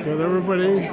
Good, everybody.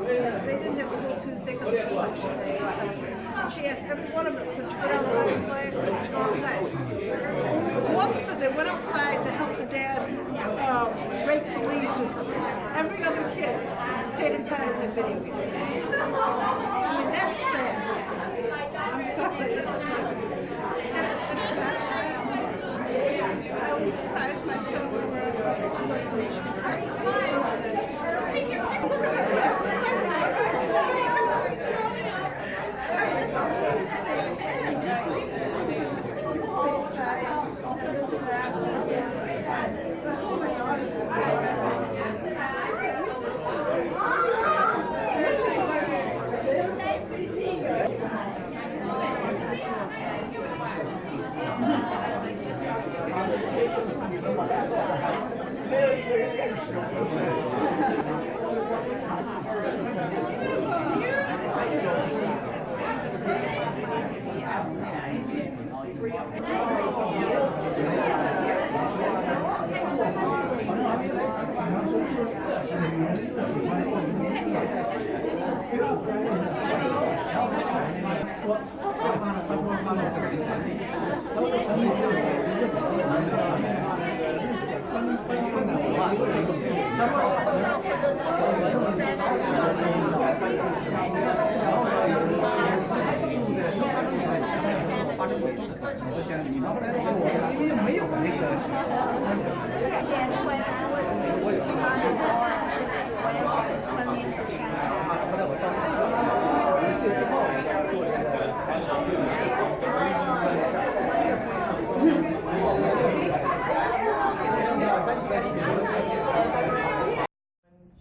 They didn't have school Tuesday because of election day. She asked every one of them, so she went out on the flag and she went outside. One said they went outside to help their dad rake the leaves or something. Every other kid stayed inside and played video games. I mean, that's sad. I'm sorry. I was surprised my son when we were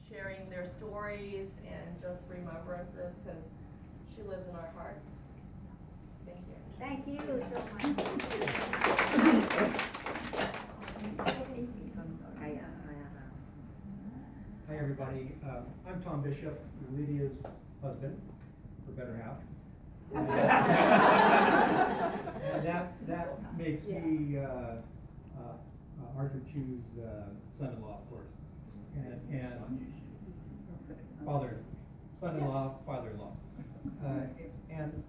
sharing their stories and just remembrances, because she lives in our hearts. Thank you. Thank you so much. Hi everybody, I'm Tom Bishop, Lydia's husband, for better half. And that makes me Arthur Chu's son-in-law, of course, and son-in-law, father-in-law. And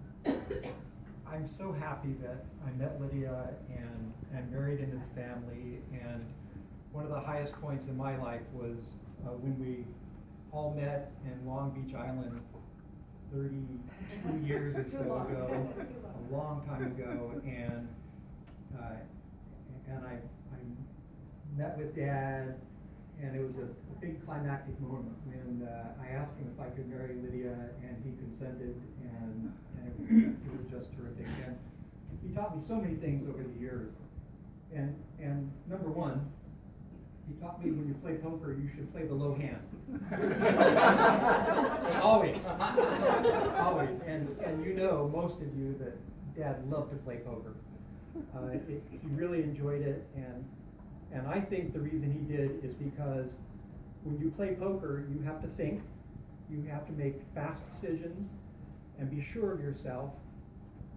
I'm so happy that I met Lydia and married into the family. And one of the highest points in my life was when we all met in Long Beach Island 32 years or so ago, a long time ago, and I met with Dad, and it was a big climactic moment when I asked him if I could marry Lydia, and he consented, and it was just terrific. And he taught me so many things over the years, and number one, he taught me when you play poker, you should play the low hand. Always. Always. And you know, most of you, that Dad loved to play poker. He really enjoyed it, and I think the reason he did is because when you play poker, you have to think, you have to make fast decisions, and be sure of yourself,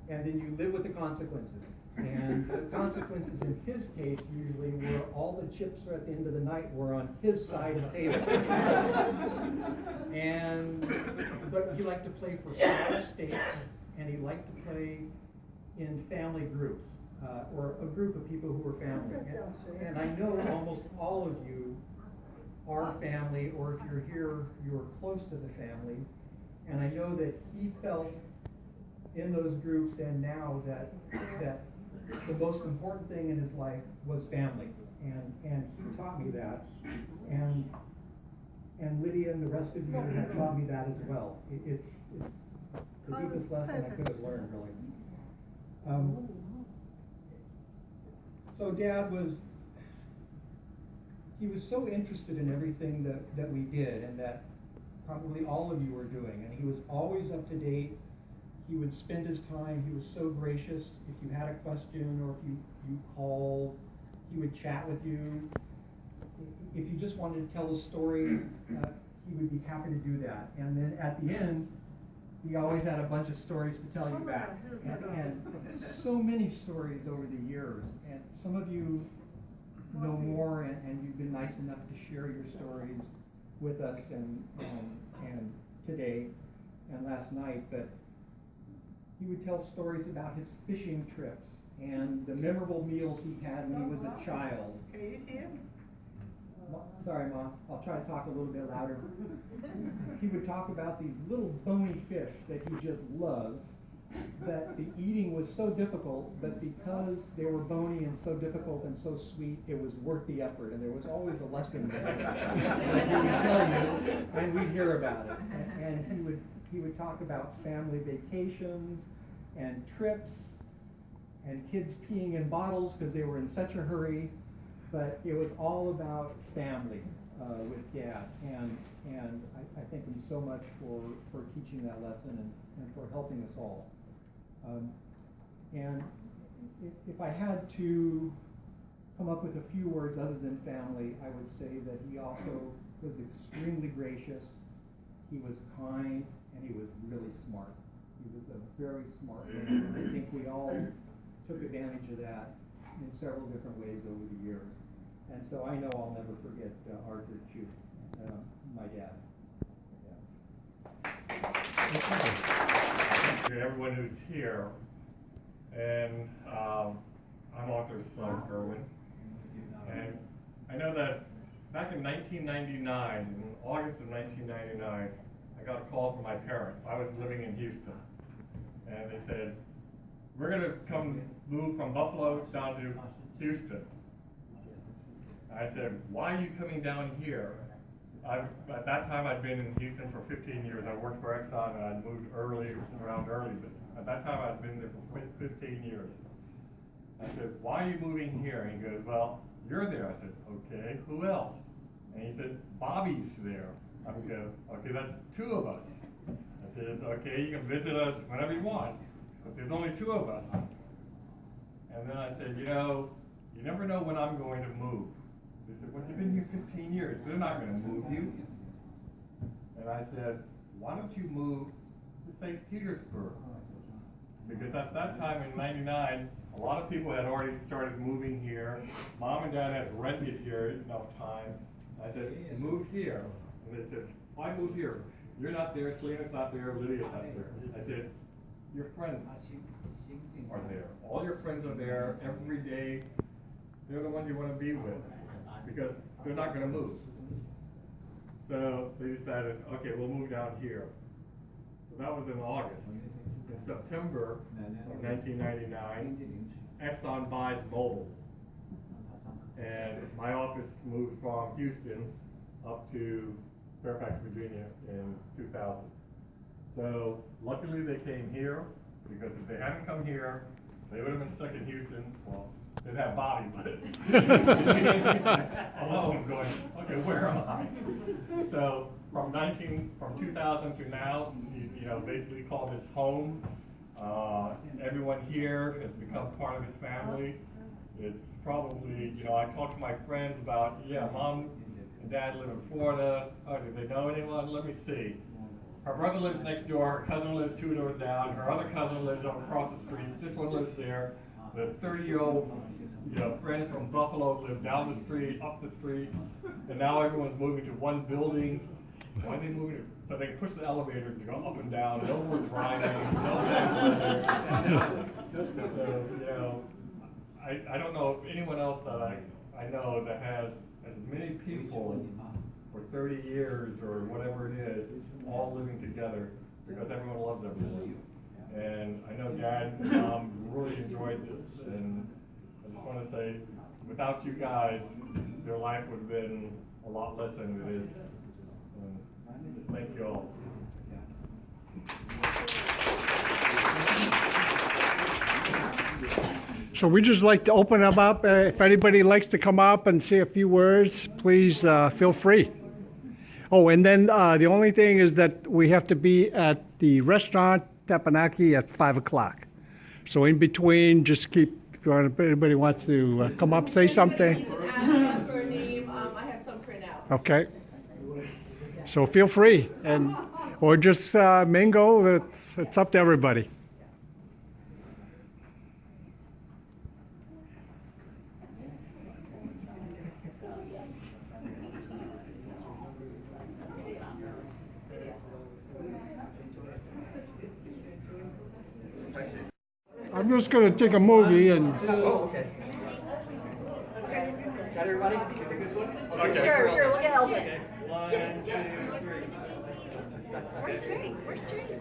and then you live with the consequences. And consequences in his case usually were all the chips at the end of the night were on his side of the table. But he liked to play for small states, and he liked to play in family groups, or a group of people who were family. And I know almost all of you are family, or if you're here, you're close to the family. And I know that he felt in those groups and now that the most important thing in his life was family. And he taught me that. And Lydia and the rest of you have taught me that as well. It's the deepest lesson I could have learned, really. So Dad was so interested in everything that we did and that probably all of you were doing, and he was always up to date. He would spend his time, he was so gracious. If you had a question or if you called, he would chat with you. If you just wanted to tell a story, he would be happy to do that. And then at the end, he always had a bunch of stories to tell you back. And so many stories over the years. And some of you know more, and you've been nice enough to share your stories with us and today and last night. But he would tell stories about his fishing trips and the memorable meals he had when he was a child. Sorry, Mom. I'll try to talk a little bit louder. He would talk about these little bony fish that he just loved, that the eating was so difficult, but because they were bony and so difficult and so sweet, it was worth the effort, and there was always a lesson there that he would tell you, and we'd hear about it. And he would talk about family vacations and trips and kids peeing in bottles because they were in such a hurry, but it was all about family with Dad, and I thank him so much for teaching that lesson and for helping us all. And if I had to come up with a few words other than family, I would say that he also was extremely gracious, he was kind, and he was really smart. He was a very smart man, and I think we all took advantage of that in several different ways over the years. And so I know I'll never forget Arthur Chu, my dad. To everyone who's here, and I'm Arthur's son, Erwin, and I know that back in 1999, in August of 1999, I got a call from my parents. I was living in Houston, and they said, we're going to come move from Buffalo down to Houston. I said, why are you coming down here? At that time, I'd been in Houston for 15 years. I worked for Exxon, and I'd moved around early, but at that time, I'd been there for 15 years. I said, why are you moving here? And he goes, well, you're there. I said, okay, who else? And he said, Bobby's there. I would go, okay, that's two of us. I said, okay, you can visit us whenever you want, but there's only two of us. And then I said, you never know when I'm going to move. They said, well, you've been here 15 years. They're not going to move you. And I said, why don't you move to St. Petersburg? Because at that time in '99, a lot of people had already started moving here. Mom and Dad had rented here enough times. I said, move here. And they said, why move here? You're not there, Selena's not there, Lydia's not there. I said, your friends are there. All your friends are there every day. They're the ones you want to be with, because they're not going to move. So they decided, okay, we'll move down here. So that was in August. In September of 1999, Exxon buys Mobil. And my office moved from Houston up to Fairfax, Virginia in 2000. So luckily they came here, because if they hadn't come here, they would have been stuck in Houston. Well, they'd have Bobby, but alone going, okay, where am I? So from 2000 to now, basically call this home. Everyone here has become part of his family. It's probably, I talk to my friends about, Mom and Dad live in Florida. Oh, do they know anyone? Let me see. Her brother lives next door, her cousin lives 2 doors down, her other cousin lives across the street, this one lives there. the 30-year-old, friend from Buffalo lived down the street, up the street, and now everyone's moving to one building. Why are they moving? So they push the elevator to go up and down. No more driving. No So, I don't know if anyone else that I know that has as many people for 30 years or whatever it is, all living together because everyone loves everyone. And I know Dad and Mom really enjoyed this, and I just want to say, without you guys, their life would have been a lot less than it is. And just thank you all. So we just like to open them up. If anybody likes to come up and say a few words, please feel free. Oh, and then the only thing is that we have to be at the restaurant Tapanaki at 5 o'clock. So in between, just keep, if anybody wants to come up, say something. Ask for a name, I have some print out. Okay. So feel free, and or just mingle. It's up to everybody. I'm just going to take a movie and. Oh, okay. Got everybody? This one? Sure, look at Helen. Okay. 1, 2, 3. Where's Jay? Where's Jay?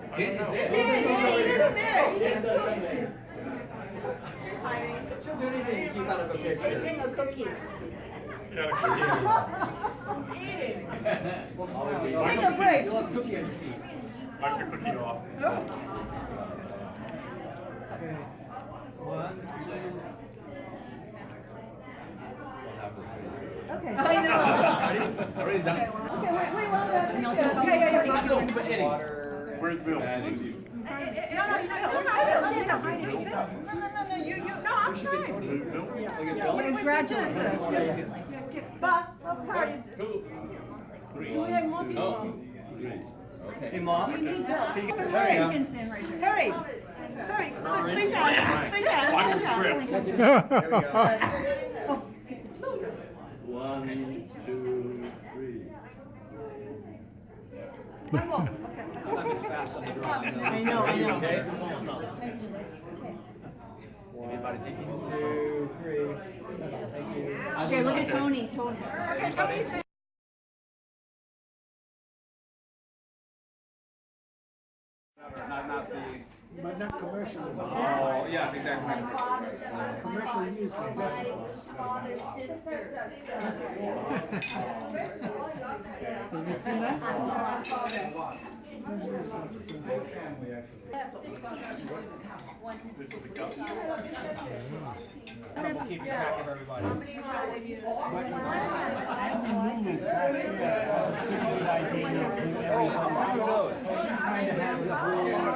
She'll do anything to keep out of a picture. Tasting a cookie. Yeah, Take a break. You'll have cookie on your feet. Wipe the cookie off. Okay. 1, 2. Okay. Already done. Okay, wait, well done. Water. Where's Bill? No, you, no, I'm fine. Where's Bill? Congratulations. But, okay. 2, 3. We have more people. Oh, 3. Okay. Hey, Mom. You need Bill. Hurry up. Hurry. Please, Watch the script. There we go. 1, 2, 3. One more. Simon's fast on the draw. I know. Okay? Everybody thinking? 2, 3. Thank you. Okay, look at Tony. Okay, Tony's Not the. But not commercial. Oh, yes, exactly. Commercial use is different. father's sister. Keep track of everybody.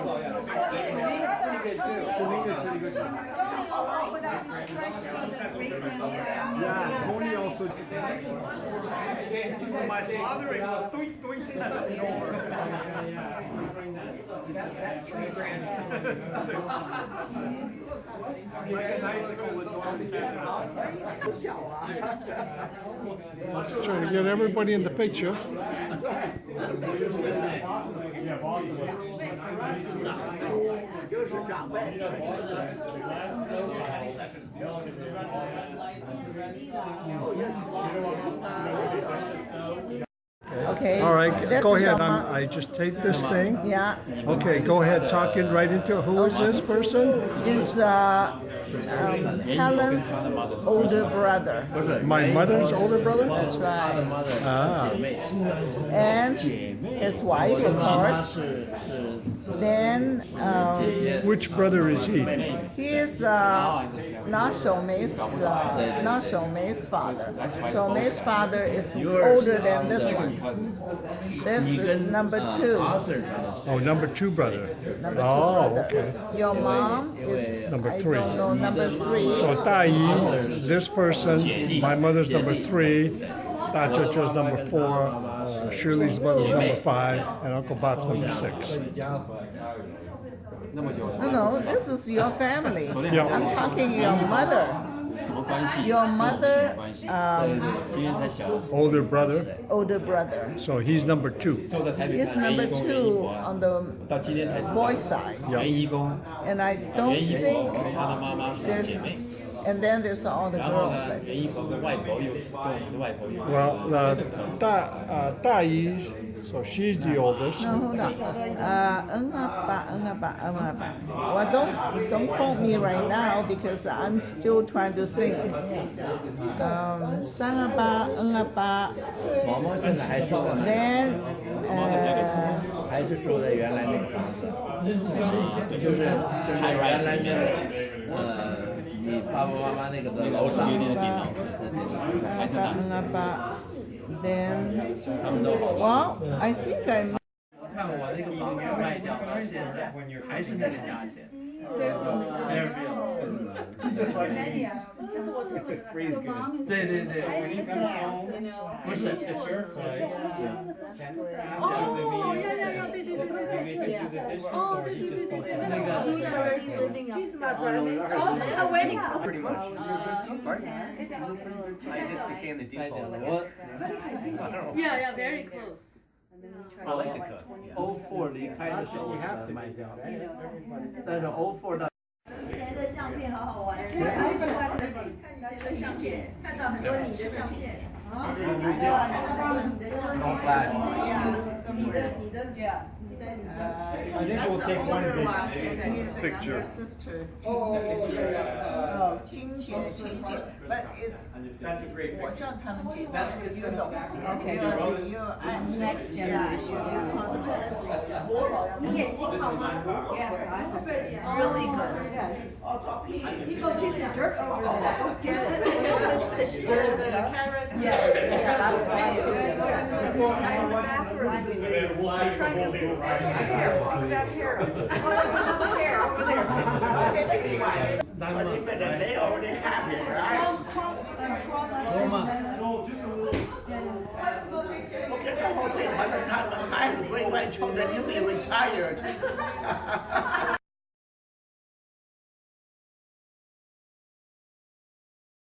Selena's pretty good too. Selena's pretty good too. Yeah, Tony also. My father-in-law, three cents over. That tree branch. Like a bicycle with Just trying to get everybody in the picture. Okay. All right, This go is ahead. your mom. I just take this thing. Yeah. Okay, go ahead. Talk in right into who is this person? This Helen's older brother. My mother's older brother. That's right. Ah, And his wife, of course. Then which brother is he? he is not Shoumei's father. Shoumei's father is older than this one. This is number 2. Oh, number 2 brother. Number 2 Oh, brother. okay. Your mom is Number I 3. don't know, number 3. So Tai Yi, this person, my mother's number 3, Da Chacha's number 4, Shirley's mother's number 5, and Uncle Bob's number 6. No, this is your family. Yeah. I'm talking your mother. 什么关系？ Your 跟我们什么 mother, 关系？ um, 今天才小， Older brother. older brother. So he's number 2. 坐在台北 He's 看联 number 谊宫联谊 2 国啊 on the 到今天才知道 boy side. 联谊宫， And I don't 联谊国 think 跟他的妈妈是姐 there's, 妹， and then there's all the 然后 girls, 呢 I，联 think. 谊国跟外婆又是跟我们的外婆又是 Well, 大姨, so she's the oldest. No, hold on. Well, don't quote me right now because I'm still trying to think. 328, 毛毛现在还住在， then 还是住在原来那个房子，就是原来那个你爸爸妈妈那个的楼上， 328, then well, I think I 看我那个房子卖掉到现在还是那个价钱。对对对，不是。哦，要，对，哦，对，那个 she's my brother. Oh, a wedding. Pretty much. I just became the default. What? Yeah, very close. I like to cook. 04离开的时候卖掉，但是04到。以前的相片好好玩，看你的相片，看到很多你的相片。啊，看到你的相片，你的。I think we'll take one big picture. Oh, 金姐、琴姐，but it's That's a great 我叫他们姐姐，you know. Okay. Your aunt. Next Yeah, she did contrast. 你眼睛好吗 Really good. You go get the dirt over there. Go get it. The cameras. Yeah, that's fine. And then fly the whole thing around. Back here. Over there. 孩子归外 children, you'll be retired.